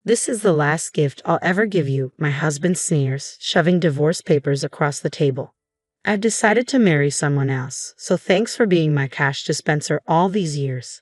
This is the last gift I'll ever give you, my husband sneers, shoving divorce papers across the table. I've decided to marry someone else, so thanks for being my cash dispenser all these years.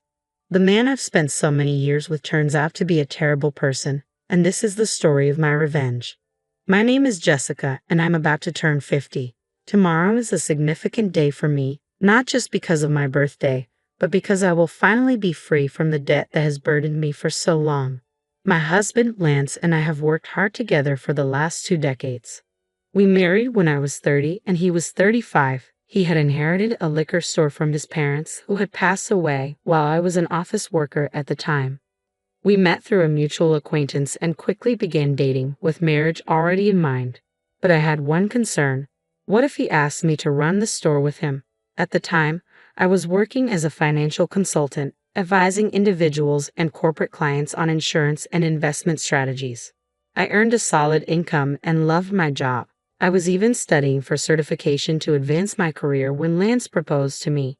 The man I've spent so many years with turns out to be a terrible person, and this is the story of my revenge. My name is Jessica, and I'm about to turn 50. Tomorrow is a significant day for me, not just because of my birthday, but because I will finally be free from the debt that has burdened me for so long. My husband, Lance, and I have worked hard together for the last 2 decades. We married when I was 30 and he was 35. He had inherited a liquor store from his parents, who had passed away while I was an office worker at the time. We met through a mutual acquaintance and quickly began dating, with marriage already in mind. But I had one concern. What if he asked me to run the store with him? At the time, I was working as a financial consultant, advising individuals and corporate clients on insurance and investment strategies. I earned a solid income and loved my job. I was even studying for certification to advance my career when Lance proposed to me.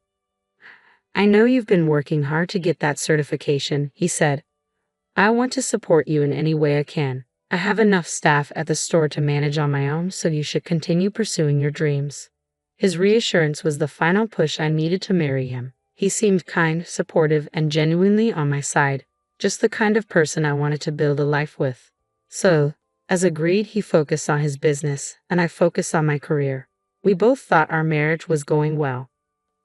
"I know you've been working hard to get that certification," he said. "I want to support you in any way I can. I have enough staff at the store to manage on my own, so you should continue pursuing your dreams." His reassurance was the final push I needed to marry him. He seemed kind, supportive, and genuinely on my side, just the kind of person I wanted to build a life with. So, as agreed, he focused on his business, and I focused on my career. We both thought our marriage was going well.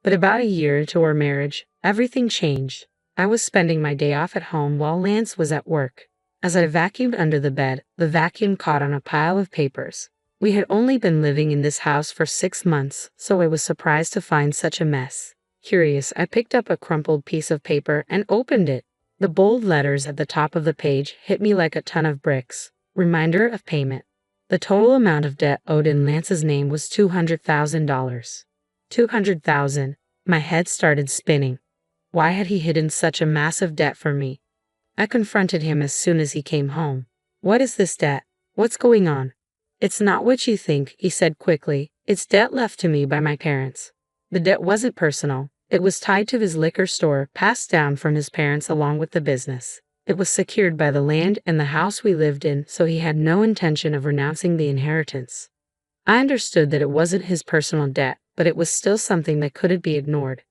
But about a year into our marriage, everything changed. I was spending my day off at home while Lance was at work. As I vacuumed under the bed, the vacuum caught on a pile of papers. We had only been living in this house for 6 months, so I was surprised to find such a mess. Curious, I picked up a crumpled piece of paper and opened it. The bold letters at the top of the page hit me like a ton of bricks. Reminder of payment. The total amount of debt owed in Lance's name was $200,000. $200,000. My head started spinning. Why had he hidden such a massive debt from me? I confronted him as soon as he came home. "What is this debt? What's going on?" "It's not what you think," he said quickly. "It's debt left to me by my parents." The debt wasn't personal. It was tied to his liquor store, passed down from his parents along with the business. It was secured by the land and the house we lived in, so he had no intention of renouncing the inheritance. I understood that it wasn't his personal debt, but it was still something that couldn't be ignored.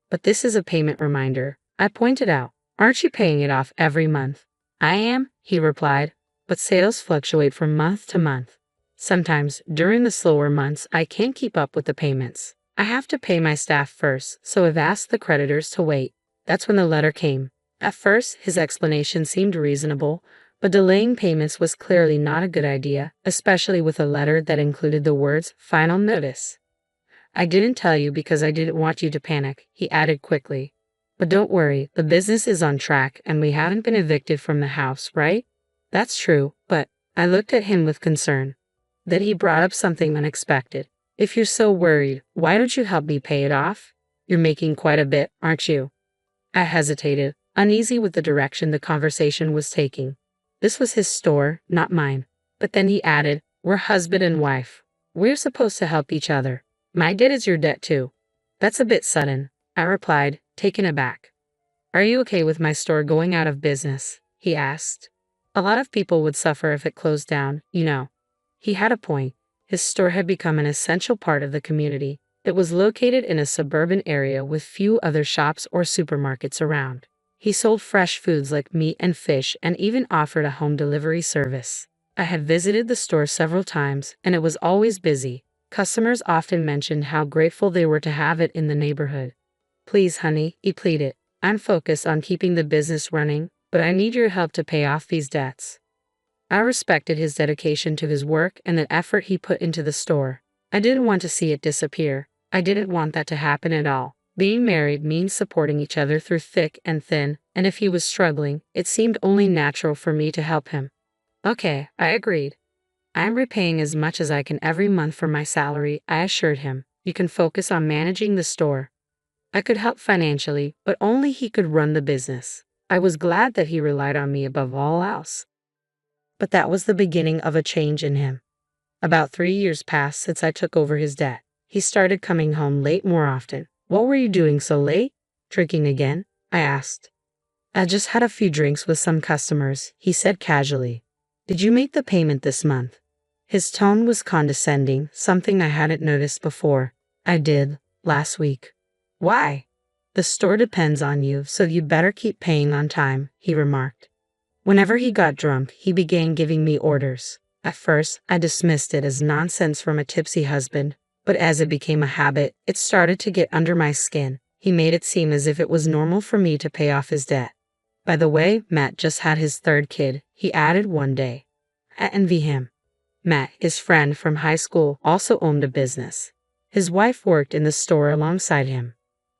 "But this is a payment reminder," I pointed out. "Aren't you paying it off every month?" "I am," he replied, "but sales fluctuate from month to month. Sometimes, during the slower months, I can't keep up with the payments. I have to pay my staff first, so I've asked the creditors to wait." That's when the letter came. At first, his explanation seemed reasonable, but delaying payments was clearly not a good idea, especially with a letter that included the words "final notice." "I didn't tell you because I didn't want you to panic," he added quickly. "But don't worry, the business is on track and we haven't been evicted from the house, right?" "That's true, but—" I looked at him with concern. Then he brought up something unexpected. "If you're so worried, why don't you help me pay it off? You're making quite a bit, aren't you?" I hesitated, uneasy with the direction the conversation was taking. This was his store, not mine. But then he added, "We're husband and wife. We're supposed to help each other. My debt is your debt too." "That's a bit sudden," I replied, taken aback. "Are you okay with my store going out of business?" he asked. "A lot of people would suffer if it closed down, you know." He had a point. His store had become an essential part of the community. It was located in a suburban area with few other shops or supermarkets around. He sold fresh foods like meat and fish and even offered a home delivery service. I had visited the store several times, and it was always busy. Customers often mentioned how grateful they were to have it in the neighborhood. "Please, honey," he pleaded. "I'm focused on keeping the business running, but I need your help to pay off these debts." I respected his dedication to his work and the effort he put into the store. I didn't want to see it disappear. I didn't want that to happen at all. Being married means supporting each other through thick and thin, and if he was struggling, it seemed only natural for me to help him. "Okay," I agreed. "I'm repaying as much as I can every month from my salary," I assured him. "You can focus on managing the store." I could help financially, but only he could run the business. I was glad that he relied on me above all else. But that was the beginning of a change in him. About 3 years passed since I took over his debt. He started coming home late more often. "What were you doing so late? Drinking again?" I asked. I just had a few drinks with some customers, he said casually. Did you make the payment this month? His tone was condescending, something I hadn't noticed before. I did, last week. Why? The store depends on you, so you better keep paying on time, he remarked. Whenever he got drunk, he began giving me orders. At first, I dismissed it as nonsense from a tipsy husband, but as it became a habit, it started to get under my skin. He made it seem as if it was normal for me to pay off his debt. By the way, Matt just had his third kid, he added one day. I envy him. Matt, his friend from high school, also owned a business. His wife worked in the store alongside him.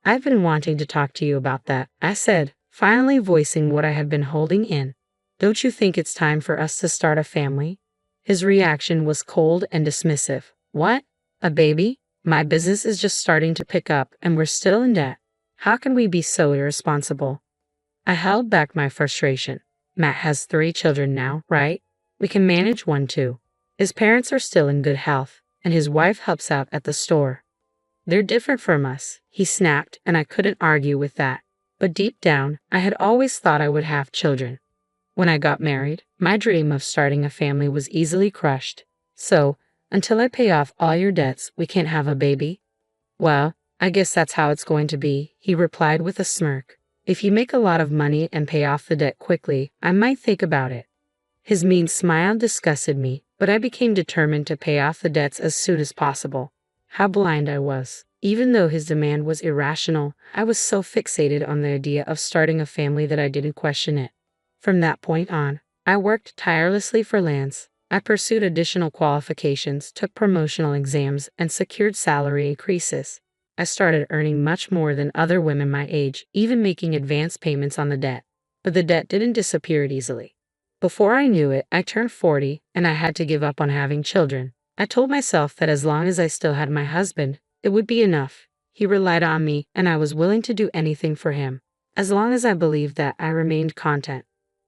I've been wanting to talk to you about that, I said, finally voicing what I had been holding in. Don't you think it's time for us to start a family? His reaction was cold and dismissive. What? A baby? My business is just starting to pick up and we're still in debt. How can we be so irresponsible? I held back my frustration. Matt has 3 children now, right? We can manage one too. His parents are still in good health, and his wife helps out at the store. They're different from us, he snapped, and I couldn't argue with that. But deep down, I had always thought I would have children. When I got married, my dream of starting a family was easily crushed. So, until I pay off all your debts, we can't have a baby? Well, I guess that's how it's going to be, he replied with a smirk. If you make a lot of money and pay off the debt quickly, I might think about it. His mean smile disgusted me, but I became determined to pay off the debts as soon as possible. How blind I was. Even though his demand was irrational, I was so fixated on the idea of starting a family that I didn't question it. From that point on, I worked tirelessly for Lance. I pursued additional qualifications, took promotional exams, and secured salary increases. I started earning much more than other women my age, even making advance payments on the debt. But the debt didn't disappear easily. Before I knew it, I turned 40, and I had to give up on having children. I told myself that as long as I still had my husband, it would be enough. He relied on me, and I was willing to do anything for him. As long as I believed that, I remained content.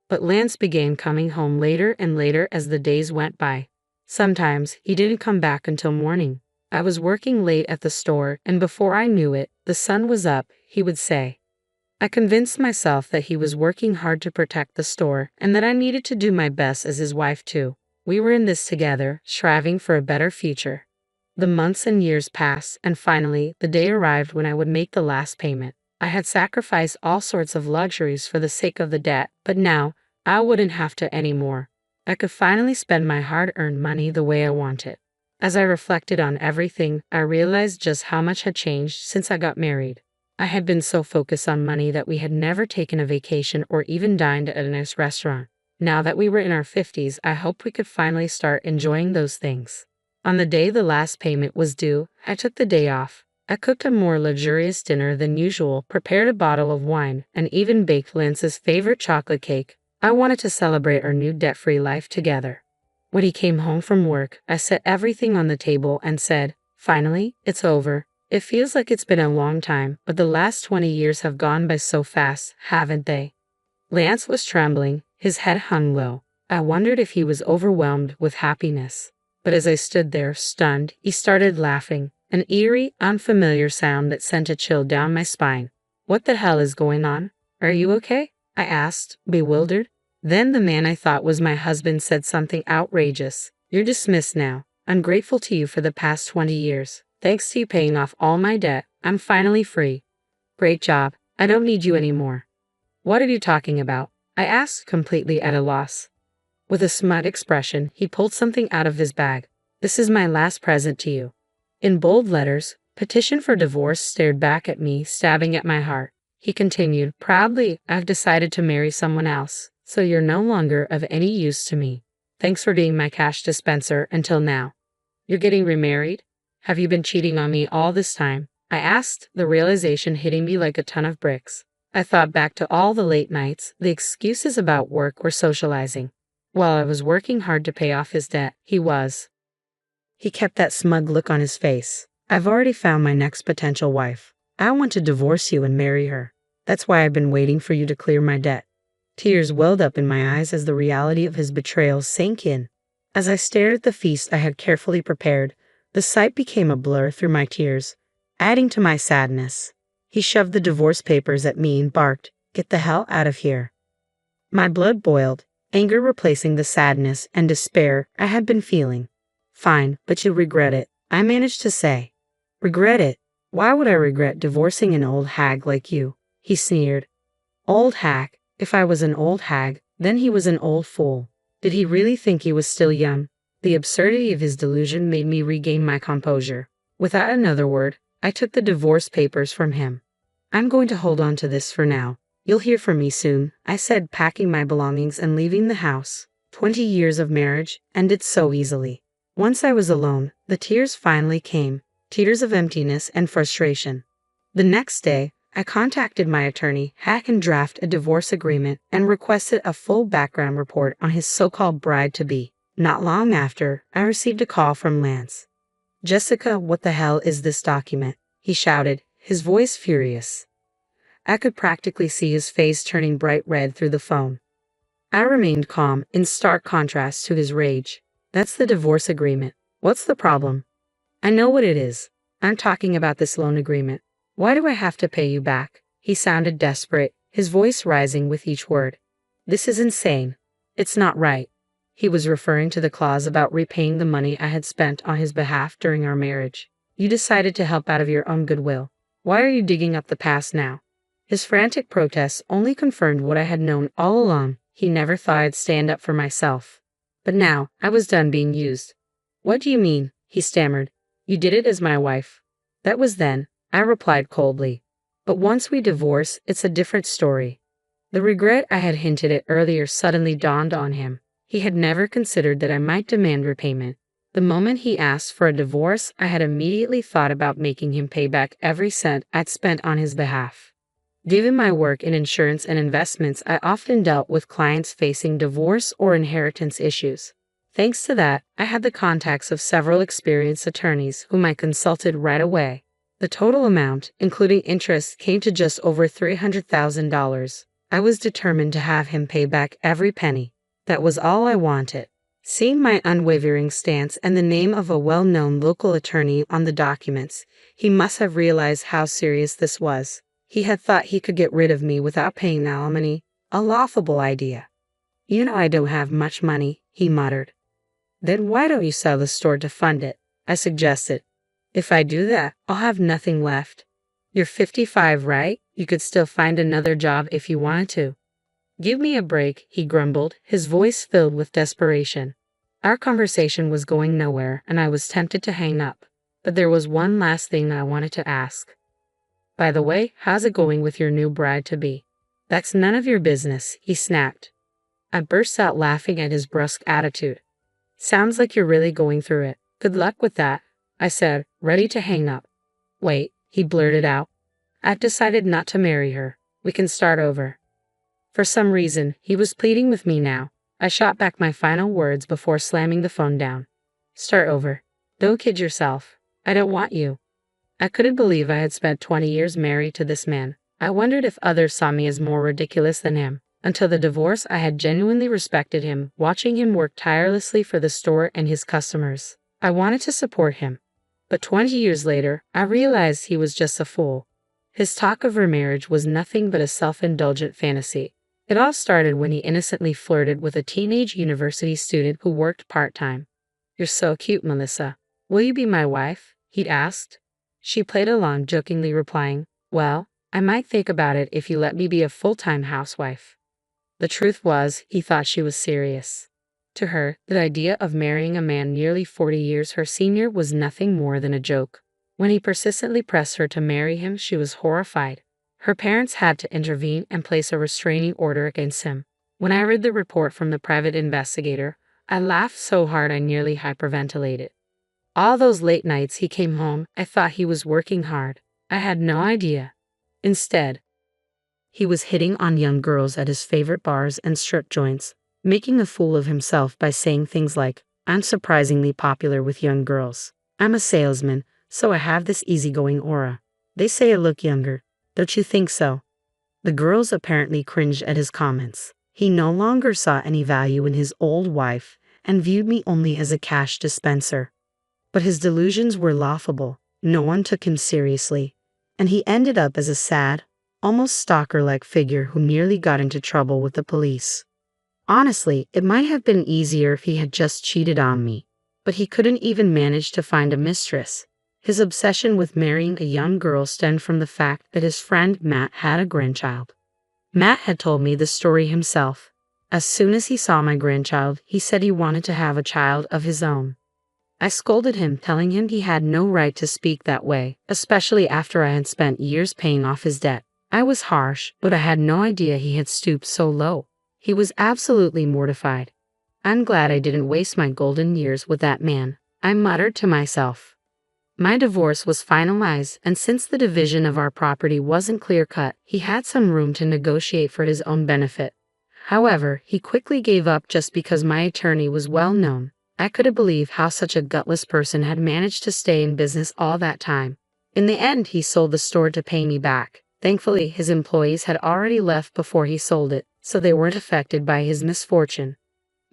But Lance began coming home later and later as the days went by. Sometimes, he didn't come back until morning. I was working late at the store, and before I knew it, the sun was up, he would say. I convinced myself that he was working hard to protect the store, and that I needed to do my best as his wife too. We were in this together, striving for a better future. The months and years passed, and finally, the day arrived when I would make the last payment. I had sacrificed all sorts of luxuries for the sake of the debt, but now, I wouldn't have to anymore. I could finally spend my hard-earned money the way I wanted. As I reflected on everything, I realized just how much had changed since I got married. I had been so focused on money that we had never taken a vacation or even dined at a nice restaurant. Now that we were in our 50s, I hoped we could finally start enjoying those things. On the day the last payment was due, I took the day off. I cooked a more luxurious dinner than usual, prepared a bottle of wine, and even baked Lance's favorite chocolate cake. I wanted to celebrate our new debt-free life together. When he came home from work, I set everything on the table and said, "Finally, it's over. It feels like it's been a long time, but the last 20 years have gone by so fast, haven't they?" Lance was trembling, his head hung low. I wondered if he was overwhelmed with happiness. But as I stood there, stunned, he started laughing, an eerie, unfamiliar sound that sent a chill down my spine. "What the hell is going on? Are you okay?" I asked, bewildered. Then the man I thought was my husband said something outrageous. "You're dismissed now. I'm grateful to you for the past 20 years. Thanks to you paying off all my debt, I'm finally free. Great job. I don't need you anymore." "What are you talking about?" I asked, completely at a loss. With a smug expression, he pulled something out of his bag. "This is my last present to you." In bold letters, "Petition for divorce" stared back at me, stabbing at my heart. He continued, proudly, "I've decided to marry someone else, so you're no longer of any use to me. Thanks for being my cash dispenser until now." "You're getting remarried? Have you been cheating on me all this time?" I asked, the realization hitting me like a ton of bricks. I thought back to all the late nights, the excuses about work or socializing. While I was working hard to pay off his debt, he was. He kept that smug look on his face. "I've already found my next potential wife. I want to divorce you and marry her. That's why I've been waiting for you to clear my debt." Tears welled up in my eyes as the reality of his betrayal sank in. As I stared at the feast I had carefully prepared, the sight became a blur through my tears, adding to my sadness. He shoved the divorce papers at me and barked, Get the hell out of here. My blood boiled, anger replacing the sadness and despair I had been feeling. Fine, but you'll regret it, I managed to say. Regret it? Why would I regret divorcing an old hag like you? He sneered. Old hag? If I was an old hag, then he was an old fool. Did he really think he was still young? The absurdity of his delusion made me regain my composure. Without another word, I took the divorce papers from him. I'm going to hold on to this for now. You'll hear from me soon, I said, packing my belongings and leaving the house. 20 years of marriage ended so easily. Once I was alone, the tears finally came, tears of emptiness and frustration. The next day, I contacted my attorney, had him draft a divorce agreement, and requested a full background report on his so-called bride-to-be. Not long after, I received a call from Lance. Jessica, what the hell is this document? He shouted, his voice furious. I could practically see his face turning bright red through the phone. I remained calm, in stark contrast to his rage. That's the divorce agreement. What's the problem? I know what it is. I'm talking about this loan agreement. Why do I have to pay you back? He sounded desperate, his voice rising with each word. This is insane. It's not right. He was referring to the clause about repaying the money I had spent on his behalf during our marriage. You decided to help out of your own goodwill. Why are you digging up the past now? His frantic protests only confirmed what I had known all along. He never thought I'd stand up for myself. But now, I was done being used. What do you mean? He stammered. You did it as my wife. That was then, I replied coldly. But once we divorce, it's a different story. The regret I had hinted at earlier suddenly dawned on him. He had never considered that I might demand repayment. The moment he asked for a divorce, I had immediately thought about making him pay back every cent I'd spent on his behalf. Given my work in insurance and investments, I often dealt with clients facing divorce or inheritance issues. Thanks to that, I had the contacts of several experienced attorneys whom I consulted right away. The total amount, including interest, came to just over $300,000. I was determined to have him pay back every penny. That was all I wanted. Seeing my unwavering stance and the name of a well-known local attorney on the documents, he must have realized how serious this was. He had thought he could get rid of me without paying alimony, a laughable idea. You know I don't have much money, he muttered. Then why don't you sell the store to fund it? I suggested. If I do that, I'll have nothing left. You're 55, right? You could still find another job if you wanted to. Give me a break, he grumbled, his voice filled with desperation. Our conversation was going nowhere, and I was tempted to hang up. But there was one last thing I wanted to ask. By the way, how's it going with your new bride-to-be? That's none of your business, he snapped. I burst out laughing at his brusque attitude. Sounds like you're really going through it. Good luck with that, I said, ready to hang up. Wait, he blurted out. I've decided not to marry her. We can start over. For some reason, he was pleading with me now. I shot back my final words before slamming the phone down. Start over. Don't kid yourself. I don't want you. I couldn't believe I had spent 20 years married to this man. I wondered if others saw me as more ridiculous than him. Until the divorce, I had genuinely respected him, watching him work tirelessly for the store and his customers. I wanted to support him. But 20 years later, I realized he was just a fool. His talk of remarriage was nothing but a self-indulgent fantasy. It all started when he innocently flirted with a teenage university student who worked part-time. You're so cute, Melissa. Will you be my wife? He'd asked. She played along, jokingly replying, well, I might think about it if you let me be a full-time housewife. The truth was, he thought she was serious. To her, the idea of marrying a man nearly 40 years her senior was nothing more than a joke. When he persistently pressed her to marry him, she was horrified. Her parents had to intervene and place a restraining order against him. When I read the report from the private investigator, I laughed so hard I nearly hyperventilated. All those late nights he came home, I thought he was working hard. I had no idea. Instead, he was hitting on young girls at his favorite bars and strip joints, making a fool of himself by saying things like, I'm surprisingly popular with young girls. I'm a salesman, so I have this easygoing aura. They say I look younger. Don't you think so? The girls apparently cringed at his comments. He no longer saw any value in his old wife and viewed me only as a cash dispenser. But his delusions were laughable. No one took him seriously, and he ended up as a sad, almost stalker-like figure who nearly got into trouble with the police. Honestly, it might have been easier if he had just cheated on me, but he couldn't even manage to find a mistress. His obsession with marrying a young girl stemmed from the fact that his friend Matt had a grandchild. Matt had told me the story himself. As soon as he saw my grandchild, he said he wanted to have a child of his own. I scolded him, telling him he had no right to speak that way, especially after I had spent years paying off his debt. I was harsh, but I had no idea he had stooped so low. He was absolutely mortified. I'm glad I didn't waste my golden years with that man, I muttered to myself. My divorce was finalized, and since the division of our property wasn't clear-cut, he had some room to negotiate for his own benefit. However, he quickly gave up just because my attorney was well known. I couldn't believe how such a gutless person had managed to stay in business all that time. In the end, he sold the store to pay me back. Thankfully, his employees had already left before he sold it, so they weren't affected by his misfortune.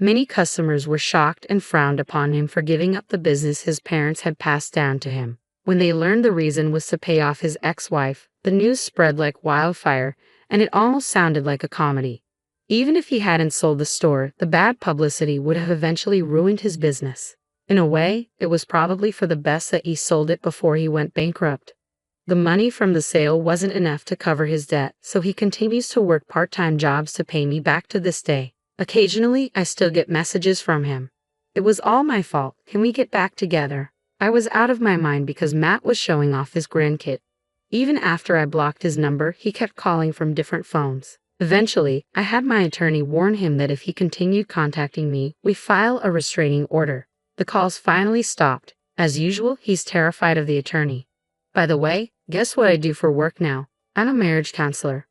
Many customers were shocked and frowned upon him for giving up the business his parents had passed down to him. When they learned the reason was to pay off his ex-wife, the news spread like wildfire, and it almost sounded like a comedy. Even if he hadn't sold the store, the bad publicity would have eventually ruined his business. In a way, it was probably for the best that he sold it before he went bankrupt. The money from the sale wasn't enough to cover his debt, so he continues to work part-time jobs to pay me back to this day. Occasionally, I still get messages from him. It was all my fault. Can we get back together? I was out of my mind because Matt was showing off his grandkid. Even after I blocked his number, he kept calling from different phones. Eventually, I had my attorney warn him that if he continued contacting me, we file a restraining order. The calls finally stopped. As usual, he's terrified of the attorney. By the way, guess what I do for work now? I'm a marriage counselor.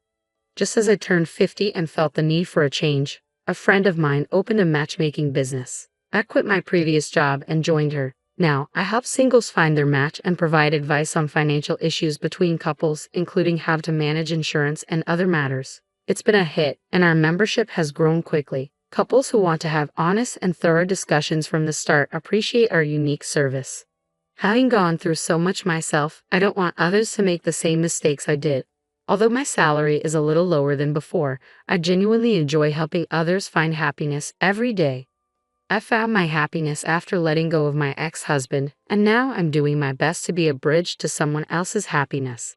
Just as I turned 50 and felt the need for a change, a friend of mine opened a matchmaking business. I quit my previous job and joined her. Now, I help singles find their match and provide advice on financial issues between couples, including how to manage insurance and other matters. It's been a hit, and our membership has grown quickly. Couples who want to have honest and thorough discussions from the start appreciate our unique service. Having gone through so much myself, I don't want others to make the same mistakes I did. Although my salary is a little lower than before, I genuinely enjoy helping others find happiness every day. I found my happiness after letting go of my ex-husband, and now I'm doing my best to be a bridge to someone else's happiness.